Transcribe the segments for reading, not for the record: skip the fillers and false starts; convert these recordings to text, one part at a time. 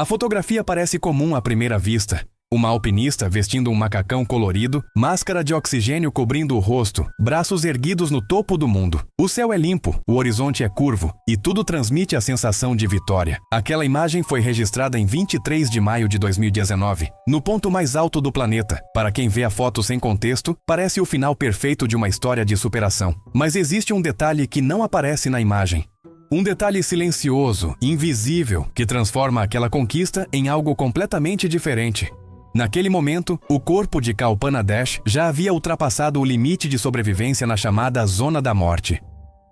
A fotografia parece comum à primeira vista. Uma alpinista vestindo um macacão colorido, máscara de oxigênio cobrindo o rosto, braços erguidos no topo do mundo. O céu é limpo, o horizonte é curvo, e tudo transmite a sensação de vitória. Aquela imagem foi registrada em 23 de maio de 2019, no ponto mais alto do planeta. Para quem vê a foto sem contexto, parece o final perfeito de uma história de superação. Mas existe um detalhe que não aparece na imagem. Um detalhe silencioso, invisível, que transforma aquela conquista em algo completamente diferente. Naquele momento, o corpo de Kalpana Das já havia ultrapassado o limite de sobrevivência na chamada Zona da Morte.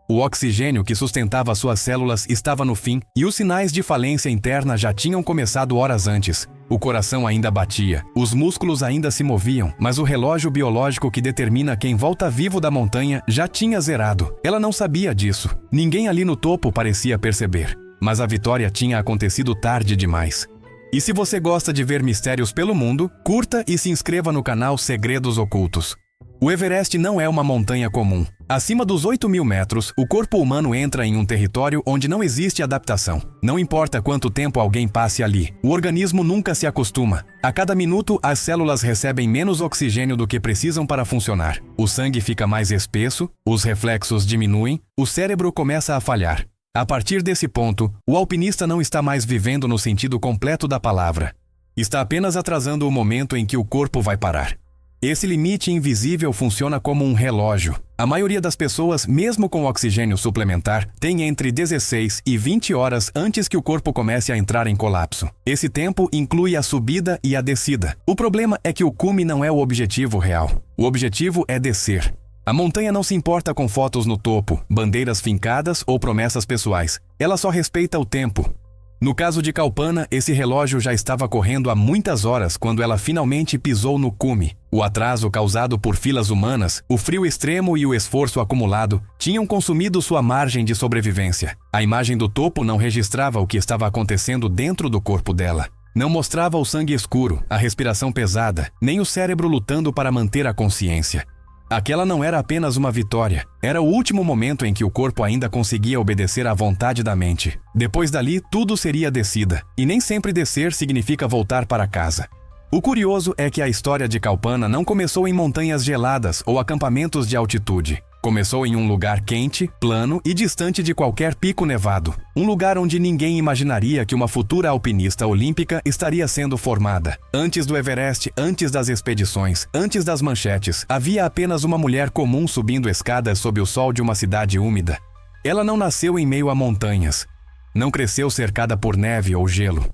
O oxigênio que sustentava suas células estava no fim e os sinais de falência interna já tinham começado horas antes. O coração ainda batia, os músculos ainda se moviam, mas o relógio biológico que determina quem volta vivo da montanha já tinha zerado. Ela não sabia disso. Ninguém ali no topo parecia perceber. Mas a vitória tinha acontecido tarde demais. E se você gosta de ver mistérios pelo mundo, curta e se inscreva no canal Segredos Ocultos. O Everest não é uma montanha comum. Acima dos 8.000 metros, o corpo humano entra em um território onde não existe adaptação. Não importa quanto tempo alguém passe ali, o organismo nunca se acostuma. A cada minuto, as células recebem menos oxigênio do que precisam para funcionar. O sangue fica mais espesso, os reflexos diminuem, o cérebro começa a falhar. A partir desse ponto, o alpinista não está mais vivendo no sentido completo da palavra. Está apenas atrasando o momento em que o corpo vai parar. Esse limite invisível funciona como um relógio. A maioria das pessoas, mesmo com oxigênio suplementar, tem entre 16 e 20 horas antes que o corpo comece a entrar em colapso. Esse tempo inclui a subida e a descida. O problema é que o cume não é o objetivo real. O objetivo é descer. A montanha não se importa com fotos no topo, bandeiras fincadas ou promessas pessoais. Ela só respeita o tempo. No caso de Kalpana, esse relógio já estava correndo há muitas horas quando ela finalmente pisou no cume. O atraso causado por filas humanas, o frio extremo e o esforço acumulado tinham consumido sua margem de sobrevivência. A imagem do topo não registrava o que estava acontecendo dentro do corpo dela. Não mostrava o sangue escuro, a respiração pesada, nem o cérebro lutando para manter a consciência. Aquela não era apenas uma vitória, era o último momento em que o corpo ainda conseguia obedecer à vontade da mente. Depois dali, tudo seria descida, e nem sempre descer significa voltar para casa. O curioso é que a história de Kalpana não começou em montanhas geladas ou acampamentos de altitude. Começou em um lugar quente, plano e distante de qualquer pico nevado. Um lugar onde ninguém imaginaria que uma futura alpinista olímpica estaria sendo formada. Antes do Everest, antes das expedições, antes das manchetes, havia apenas uma mulher comum subindo escadas sob o sol de uma cidade úmida. Ela não nasceu em meio a montanhas. Não cresceu cercada por neve ou gelo.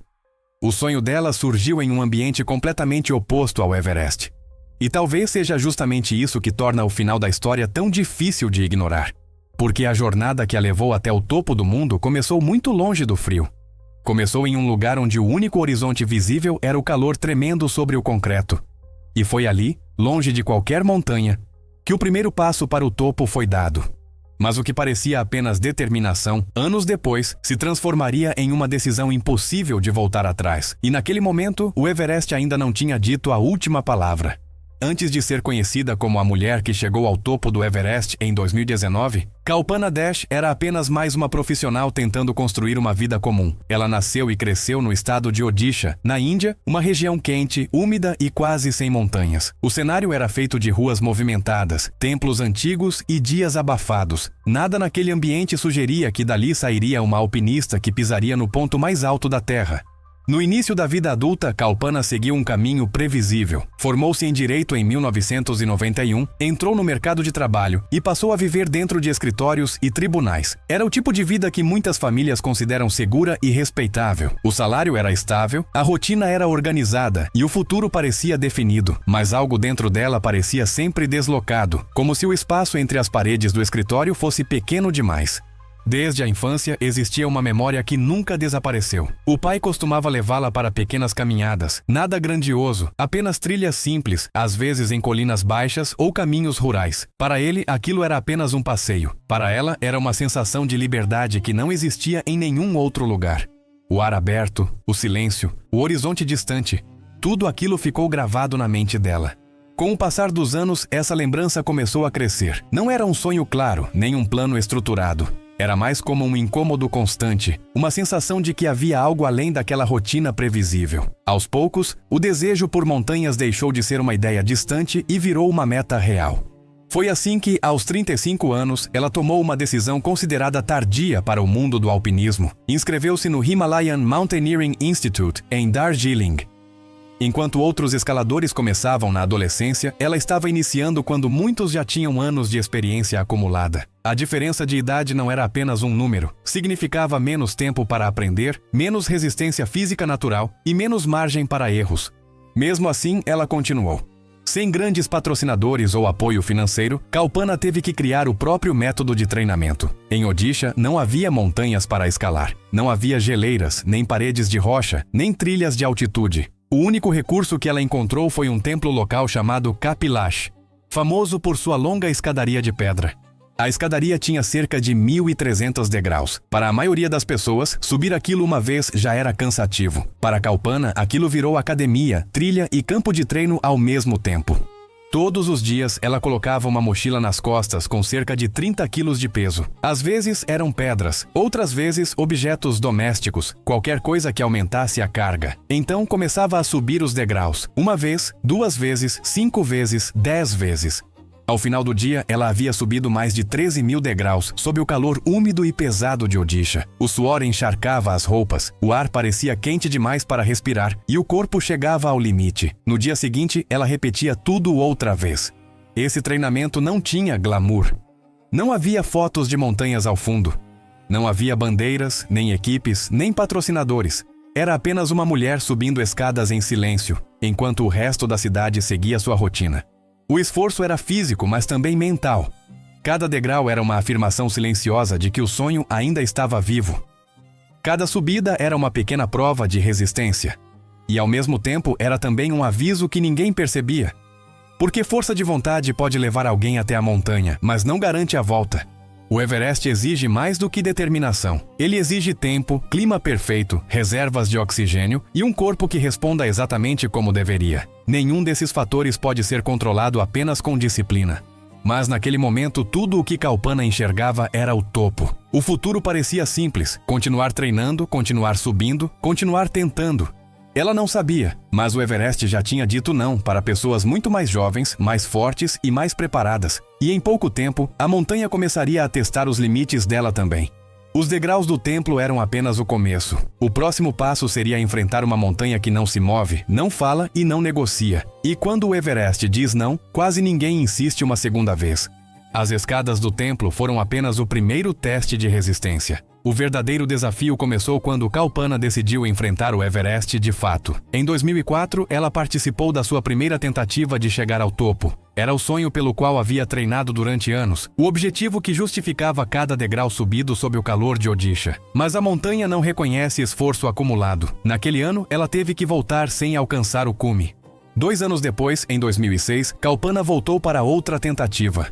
O sonho dela surgiu em um ambiente completamente oposto ao Everest. E talvez seja justamente isso que torna o final da história tão difícil de ignorar. Porque a jornada que a levou até o topo do mundo começou muito longe do frio. Começou em um lugar onde o único horizonte visível era o calor tremendo sobre o concreto. E foi ali, longe de qualquer montanha, que o primeiro passo para o topo foi dado. Mas o que parecia apenas determinação, anos depois, se transformaria em uma decisão impossível de voltar atrás. E naquele momento, o Everest ainda não tinha dito a última palavra. Antes de ser conhecida como a mulher que chegou ao topo do Everest em 2019, Kalpana Das era apenas mais uma profissional tentando construir uma vida comum. Ela nasceu e cresceu no estado de Odisha, na Índia, uma região quente, úmida e quase sem montanhas. O cenário era feito de ruas movimentadas, templos antigos e dias abafados. Nada naquele ambiente sugeria que dali sairia uma alpinista que pisaria no ponto mais alto da Terra. No início da vida adulta, Kalpana seguiu um caminho previsível. Formou-se em Direito em 1991, entrou no mercado de trabalho e passou a viver dentro de escritórios e tribunais. Era o tipo de vida que muitas famílias consideram segura e respeitável. O salário era estável, a rotina era organizada e o futuro parecia definido, mas algo dentro dela parecia sempre deslocado, como se o espaço entre as paredes do escritório fosse pequeno demais. Desde a infância, existia uma memória que nunca desapareceu. O pai costumava levá-la para pequenas caminhadas, nada grandioso, apenas trilhas simples, às vezes em colinas baixas ou caminhos rurais. Para ele, aquilo era apenas um passeio. Para ela, era uma sensação de liberdade que não existia em nenhum outro lugar. O ar aberto, o silêncio, o horizonte distante, tudo aquilo ficou gravado na mente dela. Com o passar dos anos, essa lembrança começou a crescer. Não era um sonho claro, nem um plano estruturado. Era mais como um incômodo constante, uma sensação de que havia algo além daquela rotina previsível. Aos poucos, o desejo por montanhas deixou de ser uma ideia distante e virou uma meta real. Foi assim que, aos 35 anos, ela tomou uma decisão considerada tardia para o mundo do alpinismo. Inscreveu-se no Himalayan Mountaineering Institute, em Darjeeling. Enquanto outros escaladores começavam na adolescência, ela estava iniciando quando muitos já tinham anos de experiência acumulada. A diferença de idade não era apenas um número, significava menos tempo para aprender, menos resistência física natural e menos margem para erros. Mesmo assim, ela continuou. Sem grandes patrocinadores ou apoio financeiro, Kalpana teve que criar o próprio método de treinamento. Em Odisha, não havia montanhas para escalar. Não havia geleiras, nem paredes de rocha, nem trilhas de altitude. O único recurso que ela encontrou foi um templo local chamado Kapilash, famoso por sua longa escadaria de pedra. A escadaria tinha cerca de 1.300 degraus. Para a maioria das pessoas, subir aquilo uma vez já era cansativo. Para Kalpana, aquilo virou academia, trilha e campo de treino ao mesmo tempo. Todos os dias, ela colocava uma mochila nas costas com cerca de 30 quilos de peso. Às vezes eram pedras, outras vezes objetos domésticos, qualquer coisa que aumentasse a carga. Então começava a subir os degraus, uma vez, 2 vezes, 5 vezes, 10 vezes. Ao final do dia, ela havia subido mais de 13.000 degraus, sob o calor úmido e pesado de Odisha. O suor encharcava as roupas, o ar parecia quente demais para respirar e o corpo chegava ao limite. No dia seguinte, ela repetia tudo outra vez. Esse treinamento não tinha glamour. Não havia fotos de montanhas ao fundo. Não havia bandeiras, nem equipes, nem patrocinadores. Era apenas uma mulher subindo escadas em silêncio, enquanto o resto da cidade seguia sua rotina. O esforço era físico, mas também mental. Cada degrau era uma afirmação silenciosa de que o sonho ainda estava vivo. Cada subida era uma pequena prova de resistência. E ao mesmo tempo era também um aviso que ninguém percebia. Porque força de vontade pode levar alguém até a montanha, mas não garante a volta. O Everest exige mais do que determinação. Ele exige tempo, clima perfeito, reservas de oxigênio e um corpo que responda exatamente como deveria. Nenhum desses fatores pode ser controlado apenas com disciplina. Mas naquele momento, tudo o que Kalpana enxergava era o topo. O futuro parecia simples: continuar treinando, continuar subindo, continuar tentando. Ela não sabia, mas o Everest já tinha dito não para pessoas muito mais jovens, mais fortes e mais preparadas. E em pouco tempo, a montanha começaria a testar os limites dela também. Os degraus do templo eram apenas o começo. O próximo passo seria enfrentar uma montanha que não se move, não fala e não negocia. E quando o Everest diz não, quase ninguém insiste uma segunda vez. As escadas do templo foram apenas o primeiro teste de resistência. O verdadeiro desafio começou quando Kalpana decidiu enfrentar o Everest de fato. Em 2004, ela participou da sua primeira tentativa de chegar ao topo. Era o sonho pelo qual havia treinado durante anos, o objetivo que justificava cada degrau subido sob o calor de Odisha. Mas a montanha não reconhece esforço acumulado. Naquele ano, ela teve que voltar sem alcançar o cume. 2 anos depois, em 2006, Kalpana voltou para outra tentativa.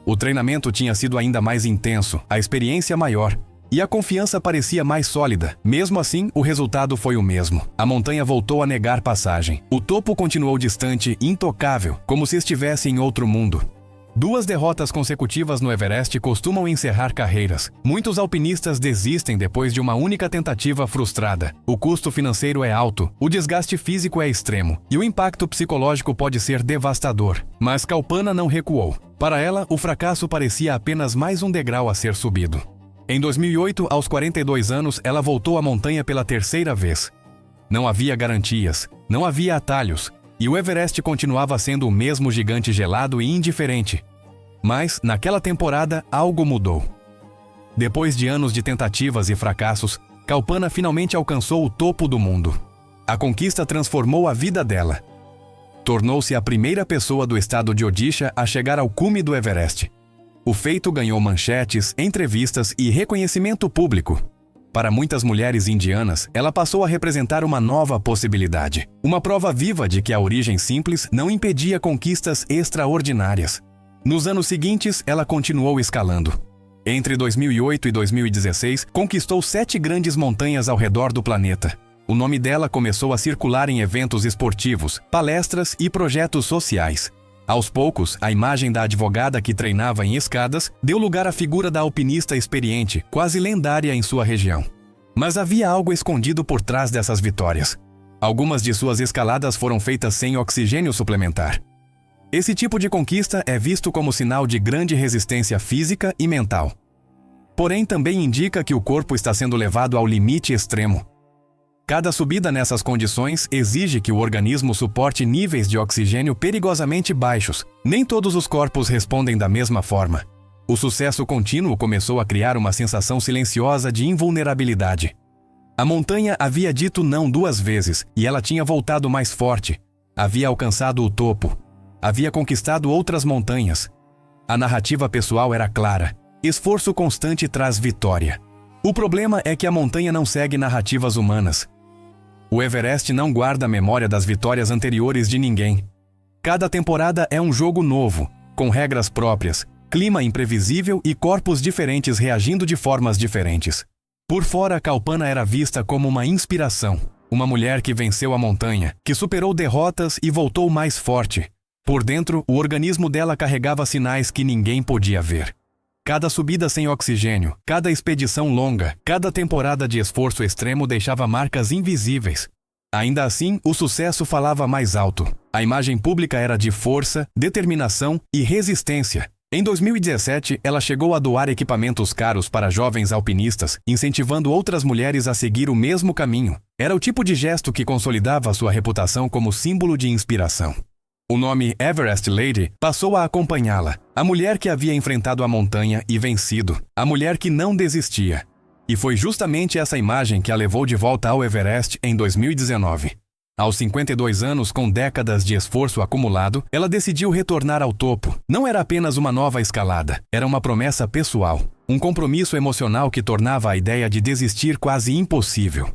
O treinamento tinha sido ainda mais intenso, a experiência maior. E a confiança parecia mais sólida. Mesmo assim, o resultado foi o mesmo. A montanha voltou a negar passagem. O topo continuou distante, intocável, como se estivesse em outro mundo. 2 derrotas consecutivas no Everest costumam encerrar carreiras. Muitos alpinistas desistem depois de uma única tentativa frustrada. O custo financeiro é alto, o desgaste físico é extremo e o impacto psicológico pode ser devastador. Mas Kalpana não recuou. Para ela, o fracasso parecia apenas mais um degrau a ser subido. Em 2008, aos 42 anos, ela voltou à montanha pela 3ª vez. Não havia garantias, não havia atalhos, e o Everest continuava sendo o mesmo gigante gelado e indiferente. Mas, naquela temporada, algo mudou. Depois de anos de tentativas e fracassos, Kalpana finalmente alcançou o topo do mundo. A conquista transformou a vida dela. Tornou-se a primeira pessoa do estado de Odisha a chegar ao cume do Everest. O feito ganhou manchetes, entrevistas e reconhecimento público. Para muitas mulheres indianas, ela passou a representar uma nova possibilidade. Uma prova viva de que a origem simples não impedia conquistas extraordinárias. Nos anos seguintes, ela continuou escalando. Entre 2008 e 2016, conquistou 7 grandes montanhas ao redor do planeta. O nome dela começou a circular em eventos esportivos, palestras e projetos sociais. Aos poucos, a imagem da advogada que treinava em escadas deu lugar à figura da alpinista experiente, quase lendária em sua região. Mas havia algo escondido por trás dessas vitórias. Algumas de suas escaladas foram feitas sem oxigênio suplementar. Esse tipo de conquista é visto como sinal de grande resistência física e mental. Porém, também indica que o corpo está sendo levado ao limite extremo. Cada subida nessas condições exige que o organismo suporte níveis de oxigênio perigosamente baixos. Nem todos os corpos respondem da mesma forma. O sucesso contínuo começou a criar uma sensação silenciosa de invulnerabilidade. A montanha havia dito não 2 vezes e ela tinha voltado mais forte. Havia alcançado o topo. Havia conquistado outras montanhas. A narrativa pessoal era clara. Esforço constante traz vitória. O problema é que a montanha não segue narrativas humanas. O Everest não guarda a memória das vitórias anteriores de ninguém. Cada temporada é um jogo novo, com regras próprias, clima imprevisível e corpos diferentes reagindo de formas diferentes. Por fora, Kalpana era vista como uma inspiração, uma mulher que venceu a montanha, que superou derrotas e voltou mais forte. Por dentro, o organismo dela carregava sinais que ninguém podia ver. Cada subida sem oxigênio, cada expedição longa, cada temporada de esforço extremo deixava marcas invisíveis. Ainda assim, o sucesso falava mais alto. A imagem pública era de força, determinação e resistência. Em 2017, ela chegou a doar equipamentos caros para jovens alpinistas, incentivando outras mulheres a seguir o mesmo caminho. Era o tipo de gesto que consolidava sua reputação como símbolo de inspiração. O nome Everest Lady passou a acompanhá-la, a mulher que havia enfrentado a montanha e vencido, a mulher que não desistia. E foi justamente essa imagem que a levou de volta ao Everest em 2019. Aos 52 anos, com décadas de esforço acumulado, ela decidiu retornar ao topo. Não era apenas uma nova escalada, era uma promessa pessoal, um compromisso emocional que tornava a ideia de desistir quase impossível.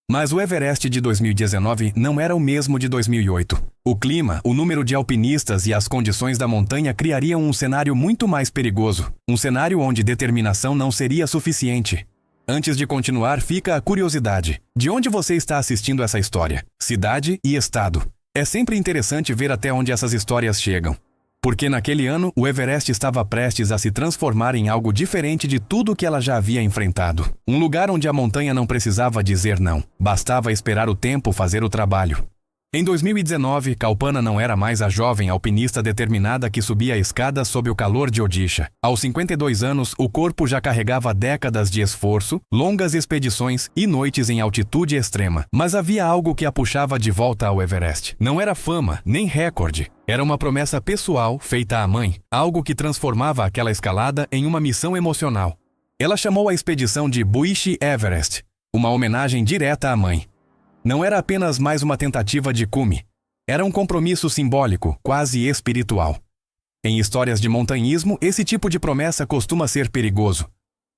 Mas o Everest de 2019 não era o mesmo de 2008. O clima, o número de alpinistas e as condições da montanha criariam um cenário muito mais perigoso. Um cenário onde determinação não seria suficiente. Antes de continuar, fica a curiosidade. De onde você está assistindo essa história? Cidade e estado. É sempre interessante ver até onde essas histórias chegam. Porque naquele ano, o Everest estava prestes a se transformar em algo diferente de tudo que ela já havia enfrentado. Um lugar onde a montanha não precisava dizer não. Bastava esperar o tempo fazer o trabalho. Em 2019, Kalpana não era mais a jovem alpinista determinada que subia a escada sob o calor de Odisha. Aos 52 anos, o corpo já carregava décadas de esforço, longas expedições e noites em altitude extrema. Mas havia algo que a puxava de volta ao Everest. Não era fama, nem recorde. Era uma promessa pessoal feita à mãe, algo que transformava aquela escalada em uma missão emocional. Ela chamou a expedição de Buishi Everest, uma homenagem direta à mãe. Não era apenas mais uma tentativa de cume. Era um compromisso simbólico, quase espiritual. Em histórias de montanhismo, esse tipo de promessa costuma ser perigoso.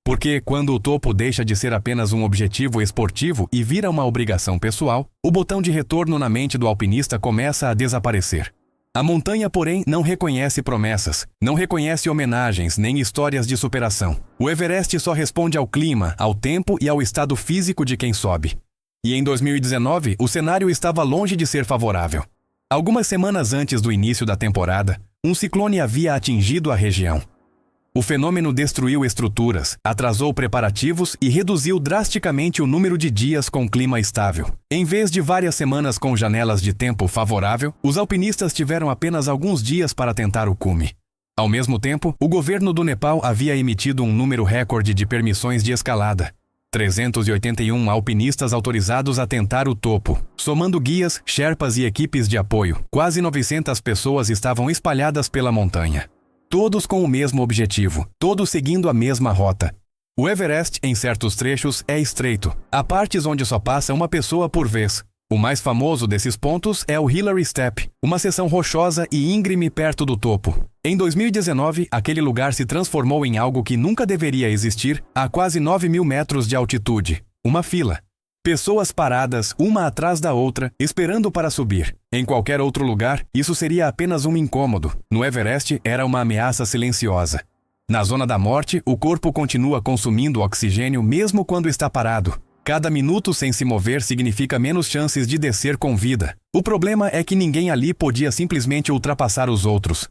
Porque quando o topo deixa de ser apenas um objetivo esportivo e vira uma obrigação pessoal, o botão de retorno na mente do alpinista começa a desaparecer. A montanha, porém, não reconhece promessas, não reconhece homenagens nem histórias de superação. O Everest só responde ao clima, ao tempo e ao estado físico de quem sobe. E em 2019, o cenário estava longe de ser favorável. Algumas semanas antes do início da temporada, um ciclone havia atingido a região. O fenômeno destruiu estruturas, atrasou preparativos e reduziu drasticamente o número de dias com clima estável. Em vez de várias semanas com janelas de tempo favorável, os alpinistas tiveram apenas alguns dias para tentar o cume. Ao mesmo tempo, o governo do Nepal havia emitido um número recorde de permissões de escalada. 381 alpinistas autorizados a tentar o topo. Somando guias, sherpas e equipes de apoio, quase 900 pessoas estavam espalhadas pela montanha. Todos com o mesmo objetivo, todos seguindo a mesma rota. O Everest, em certos trechos, é estreito. Há partes onde só passa uma pessoa por vez. O mais famoso desses pontos é o Hillary Step, uma seção rochosa e íngreme perto do topo. Em 2019, aquele lugar se transformou em algo que nunca deveria existir a quase 9.000 metros de altitude. Uma fila. Pessoas paradas, uma atrás da outra, esperando para subir. Em qualquer outro lugar, isso seria apenas um incômodo. No Everest, era uma ameaça silenciosa. Na zona da morte, o corpo continua consumindo oxigênio mesmo quando está parado. Cada minuto sem se mover significa menos chances de descer com vida. O problema é que ninguém ali podia simplesmente ultrapassar os outros.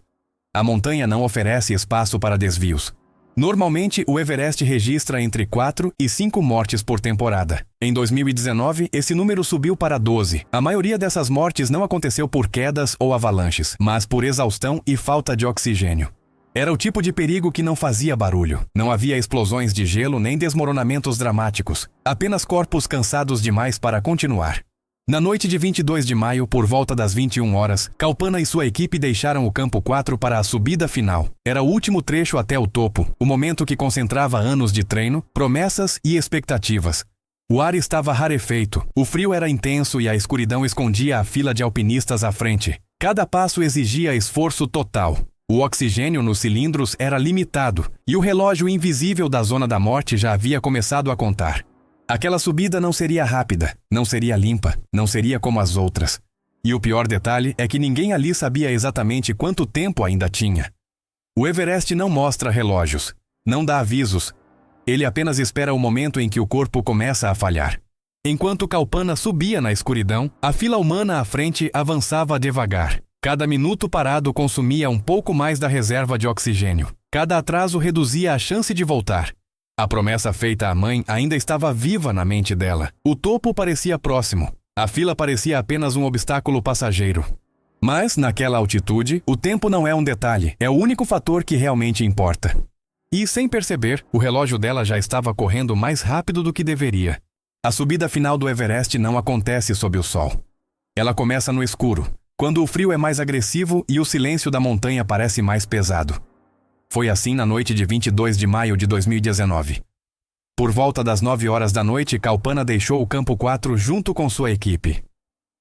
A montanha não oferece espaço para desvios. Normalmente, o Everest registra entre 4 e 5 mortes por temporada. Em 2019, esse número subiu para 12. A maioria dessas mortes não aconteceu por quedas ou avalanches, mas por exaustão e falta de oxigênio. Era o tipo de perigo que não fazia barulho. Não havia explosões de gelo nem desmoronamentos dramáticos. Apenas corpos cansados demais para continuar. Na noite de 22 de maio, por volta das 21 horas, Kalpana e sua equipe deixaram o campo 4 para a subida final. Era o último trecho até o topo, o momento que concentrava anos de treino, promessas e expectativas. O ar estava rarefeito, o frio era intenso e a escuridão escondia a fila de alpinistas à frente. Cada passo exigia esforço total. O oxigênio nos cilindros era limitado e o relógio invisível da zona da morte já havia começado a contar. Aquela subida não seria rápida, não seria limpa, não seria como as outras. E o pior detalhe é que ninguém ali sabia exatamente quanto tempo ainda tinha. O Everest não mostra relógios, não dá avisos. Ele apenas espera o momento em que o corpo começa a falhar. Enquanto Kalpana subia na escuridão, a fila humana à frente avançava devagar. Cada minuto parado consumia um pouco mais da reserva de oxigênio. Cada atraso reduzia a chance de voltar. A promessa feita à mãe ainda estava viva na mente dela. O topo parecia próximo. A fila parecia apenas um obstáculo passageiro. Mas, naquela altitude, o tempo não é um detalhe, é o único fator que realmente importa. E, sem perceber, o relógio dela já estava correndo mais rápido do que deveria. A subida final do Everest não acontece sob o sol. Ela começa no escuro, quando o frio é mais agressivo e o silêncio da montanha parece mais pesado. Foi assim na noite de 22 de maio de 2019. Por volta das 9 horas da noite, Kalpana deixou o campo 4 junto com sua equipe.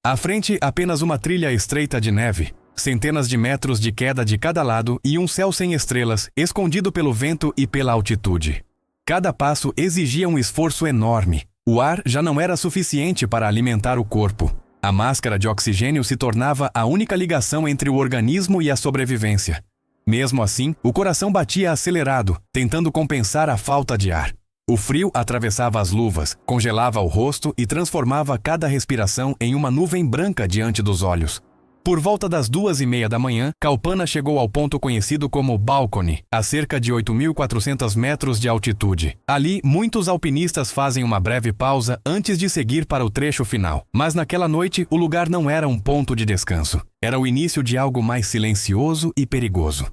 À frente, apenas uma trilha estreita de neve, centenas de metros de queda de cada lado e um céu sem estrelas, escondido pelo vento e pela altitude. Cada passo exigia um esforço enorme. O ar já não era suficiente para alimentar o corpo. A máscara de oxigênio se tornava a única ligação entre o organismo e a sobrevivência. Mesmo assim, o coração batia acelerado, tentando compensar a falta de ar. O frio atravessava as luvas, congelava o rosto e transformava cada respiração em uma nuvem branca diante dos olhos. Por volta das 2:30 da manhã, Kalpana chegou ao ponto conhecido como Balcony, a cerca de 8.400 metros de altitude. Ali, muitos alpinistas fazem uma breve pausa antes de seguir para o trecho final. Mas naquela noite, o lugar não era um ponto de descanso. Era o início de algo mais silencioso e perigoso.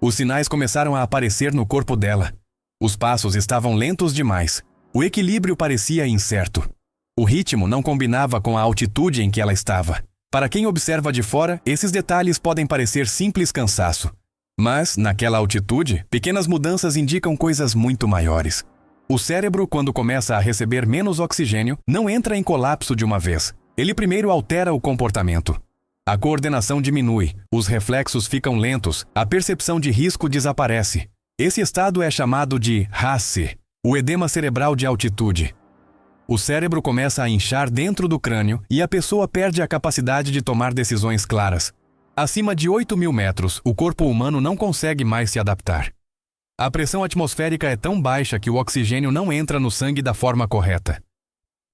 Os sinais começaram a aparecer no corpo dela. Os passos estavam lentos demais. O equilíbrio parecia incerto. O ritmo não combinava com a altitude em que ela estava. Para quem observa de fora, esses detalhes podem parecer simples cansaço. Mas, naquela altitude, pequenas mudanças indicam coisas muito maiores. O cérebro, quando começa a receber menos oxigênio, não entra em colapso de uma vez. Ele primeiro altera o comportamento. A coordenação diminui, os reflexos ficam lentos, a percepção de risco desaparece. Esse estado é chamado de RASE, o edema cerebral de altitude. O cérebro começa a inchar dentro do crânio e a pessoa perde a capacidade de tomar decisões claras. Acima de 8.000 metros, o corpo humano não consegue mais se adaptar. A pressão atmosférica é tão baixa que o oxigênio não entra no sangue da forma correta.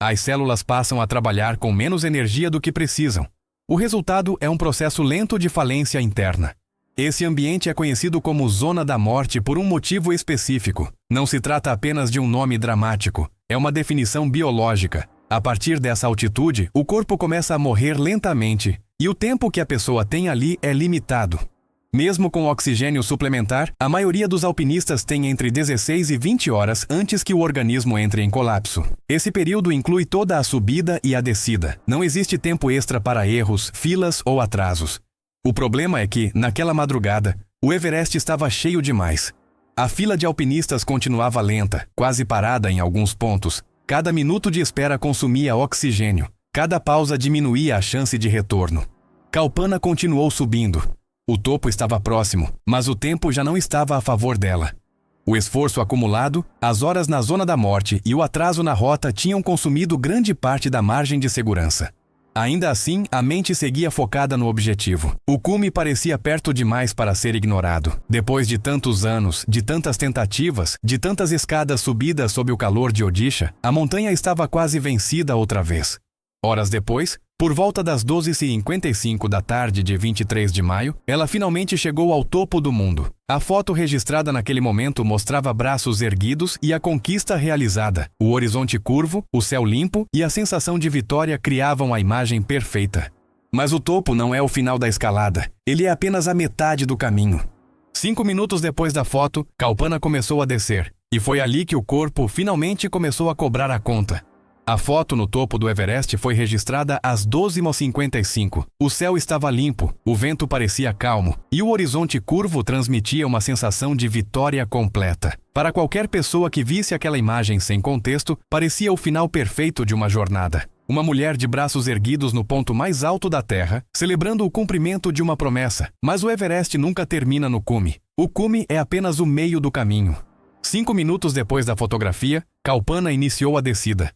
As células passam a trabalhar com menos energia do que precisam. O resultado é um processo lento de falência interna. Esse ambiente é conhecido como zona da morte por um motivo específico. Não se trata apenas de um nome dramático, é uma definição biológica. A partir dessa altitude, o corpo começa a morrer lentamente, e o tempo que a pessoa tem ali é limitado. Mesmo com oxigênio suplementar, a maioria dos alpinistas tem entre 16 e 20 horas antes que o organismo entre em colapso. Esse período inclui toda a subida e a descida. Não existe tempo extra para erros, filas ou atrasos. O problema é que, naquela madrugada, o Everest estava cheio demais. A fila de alpinistas continuava lenta, quase parada em alguns pontos. Cada minuto de espera consumia oxigênio. Cada pausa diminuía a chance de retorno. Kalpana continuou subindo. O topo estava próximo, mas o tempo já não estava a favor dela. O esforço acumulado, as horas na zona da morte e o atraso na rota tinham consumido grande parte da margem de segurança. Ainda assim, a mente seguia focada no objetivo. O cume parecia perto demais para ser ignorado. Depois de tantos anos, de tantas tentativas, de tantas escadas subidas sob o calor de Odisha, a montanha estava quase vencida outra vez. Horas depois, por volta das 12h55 da tarde de 23 de maio, ela finalmente chegou ao topo do mundo. A foto registrada naquele momento mostrava braços erguidos e a conquista realizada. O horizonte curvo, o céu limpo e a sensação de vitória criavam a imagem perfeita. Mas o topo não é o final da escalada, ele é apenas a metade do caminho. 5 minutos depois da foto, Kalpana começou a descer, e foi ali que o corpo finalmente começou a cobrar a conta. A foto no topo do Everest foi registrada às 12h55. O céu estava limpo, o vento parecia calmo, e o horizonte curvo transmitia uma sensação de vitória completa. Para qualquer pessoa que visse aquela imagem sem contexto, parecia o final perfeito de uma jornada. Uma mulher de braços erguidos no ponto mais alto da Terra, celebrando o cumprimento de uma promessa. Mas o Everest nunca termina no cume. O cume é apenas o meio do caminho. 5 minutos depois da fotografia, Kalpana iniciou a descida.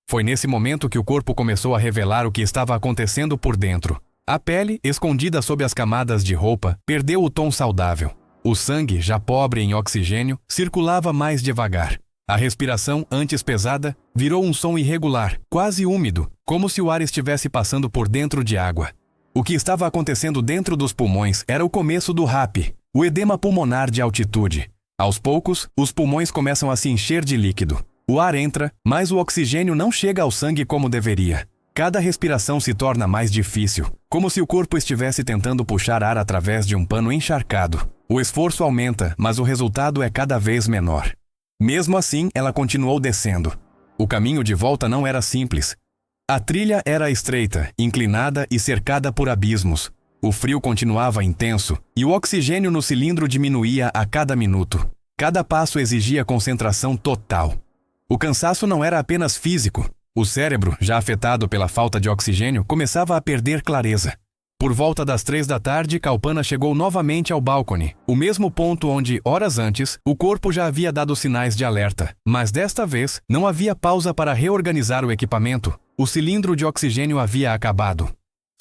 Foi nesse momento que o corpo começou a revelar o que estava acontecendo por dentro. A pele, escondida sob as camadas de roupa, perdeu o tom saudável. O sangue, já pobre em oxigênio, circulava mais devagar. A respiração, antes pesada, virou um som irregular, quase úmido, como se o ar estivesse passando por dentro de água. O que estava acontecendo dentro dos pulmões era o começo do RAP, o edema pulmonar de altitude. Aos poucos, os pulmões começam a se encher de líquido. O ar entra, mas o oxigênio não chega ao sangue como deveria. Cada respiração se torna mais difícil, como se o corpo estivesse tentando puxar ar através de um pano encharcado. O esforço aumenta, mas o resultado é cada vez menor. Mesmo assim, ela continuou descendo. O caminho de volta não era simples. A trilha era estreita, inclinada e cercada por abismos. O frio continuava intenso, e o oxigênio no cilindro diminuía a cada minuto. Cada passo exigia concentração total. O cansaço não era apenas físico. O cérebro, já afetado pela falta de oxigênio, começava a perder clareza. Por volta das 3 da tarde, Kalpana chegou novamente ao balcone, o mesmo ponto onde, horas antes, o corpo já havia dado sinais de alerta. Mas desta vez, não havia pausa para reorganizar o equipamento. O cilindro de oxigênio havia acabado.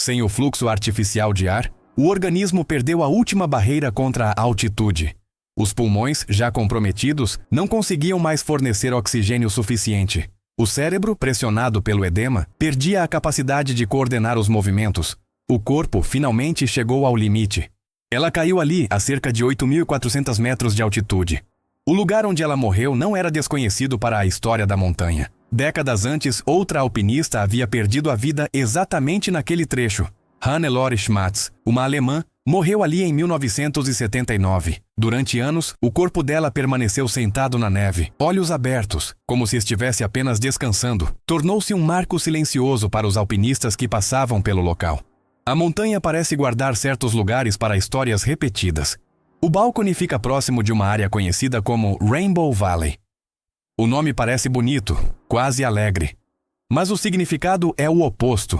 Sem o fluxo artificial de ar, o organismo perdeu a última barreira contra a altitude. Os pulmões, já comprometidos, não conseguiam mais fornecer oxigênio suficiente. O cérebro, pressionado pelo edema, perdia a capacidade de coordenar os movimentos. O corpo finalmente chegou ao limite. Ela caiu ali, a cerca de 8.400 metros de altitude. O lugar onde ela morreu não era desconhecido para a história da montanha. Décadas antes, outra alpinista havia perdido a vida exatamente naquele trecho. Hannelore Schmatz, uma alemã, morreu ali em 1979. Durante anos, o corpo dela permaneceu sentado na neve, olhos abertos, como se estivesse apenas descansando. Tornou-se um marco silencioso para os alpinistas que passavam pelo local. A montanha parece guardar certos lugares para histórias repetidas. O balcone fica próximo de uma área conhecida como Rainbow Valley. O nome parece bonito, quase alegre. Mas o significado é o oposto.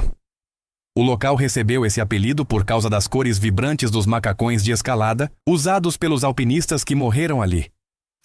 O local recebeu esse apelido por causa das cores vibrantes dos macacões de escalada usados pelos alpinistas que morreram ali.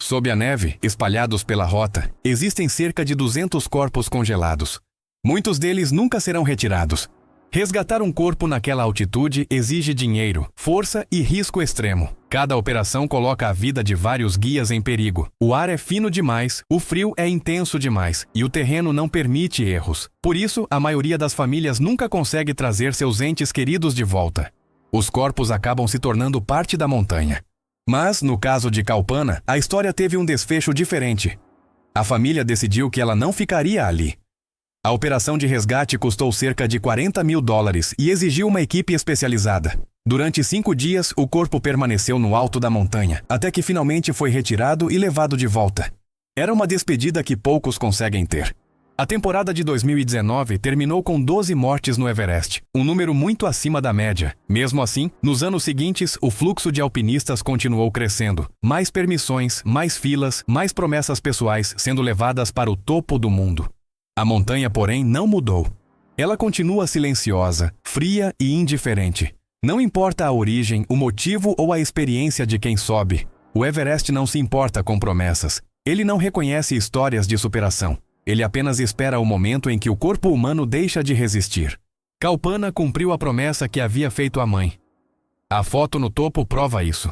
Sob a neve, espalhados pela rota, existem cerca de 200 corpos congelados. Muitos deles nunca serão retirados. Resgatar um corpo naquela altitude exige dinheiro, força e risco extremo. Cada operação coloca a vida de vários guias em perigo. O ar é fino demais, o frio é intenso demais e o terreno não permite erros. Por isso, a maioria das famílias nunca consegue trazer seus entes queridos de volta. Os corpos acabam se tornando parte da montanha. Mas, no caso de Kalpana, a história teve um desfecho diferente. A família decidiu que ela não ficaria ali. A operação de resgate custou cerca de $40 mil e exigiu uma equipe especializada. Durante 5 dias, o corpo permaneceu no alto da montanha, até que finalmente foi retirado e levado de volta. Era uma despedida que poucos conseguem ter. A temporada de 2019 terminou com 12 mortes no Everest, um número muito acima da média. Mesmo assim, nos anos seguintes, o fluxo de alpinistas continuou crescendo. Mais permissões, mais filas, mais promessas pessoais sendo levadas para o topo do mundo. A montanha, porém, não mudou. Ela continua silenciosa, fria e indiferente. Não importa a origem, o motivo ou a experiência de quem sobe. O Everest não se importa com promessas. Ele não reconhece histórias de superação. Ele apenas espera o momento em que o corpo humano deixa de resistir. Kalpana cumpriu a promessa que havia feito à mãe. A foto no topo prova isso.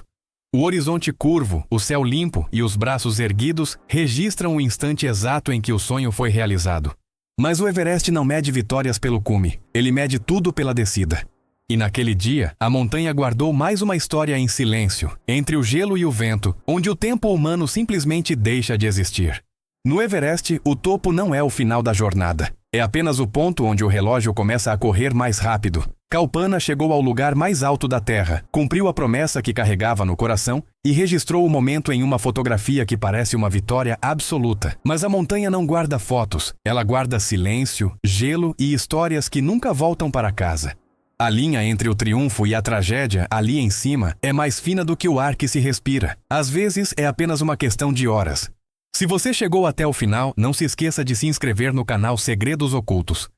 O horizonte curvo, o céu limpo e os braços erguidos registram o instante exato em que o sonho foi realizado. Mas o Everest não mede vitórias pelo cume, ele mede tudo pela descida. E naquele dia, a montanha guardou mais uma história em silêncio, entre o gelo e o vento, onde o tempo humano simplesmente deixa de existir. No Everest, o topo não é o final da jornada. É apenas o ponto onde o relógio começa a correr mais rápido. Kalpana chegou ao lugar mais alto da Terra, cumpriu a promessa que carregava no coração e registrou o momento em uma fotografia que parece uma vitória absoluta. Mas a montanha não guarda fotos, ela guarda silêncio, gelo e histórias que nunca voltam para casa. A linha entre o triunfo e a tragédia, ali em cima, é mais fina do que o ar que se respira. Às vezes, é apenas uma questão de horas. Se você chegou até o final, não se esqueça de se inscrever no canal Segredos Ocultos.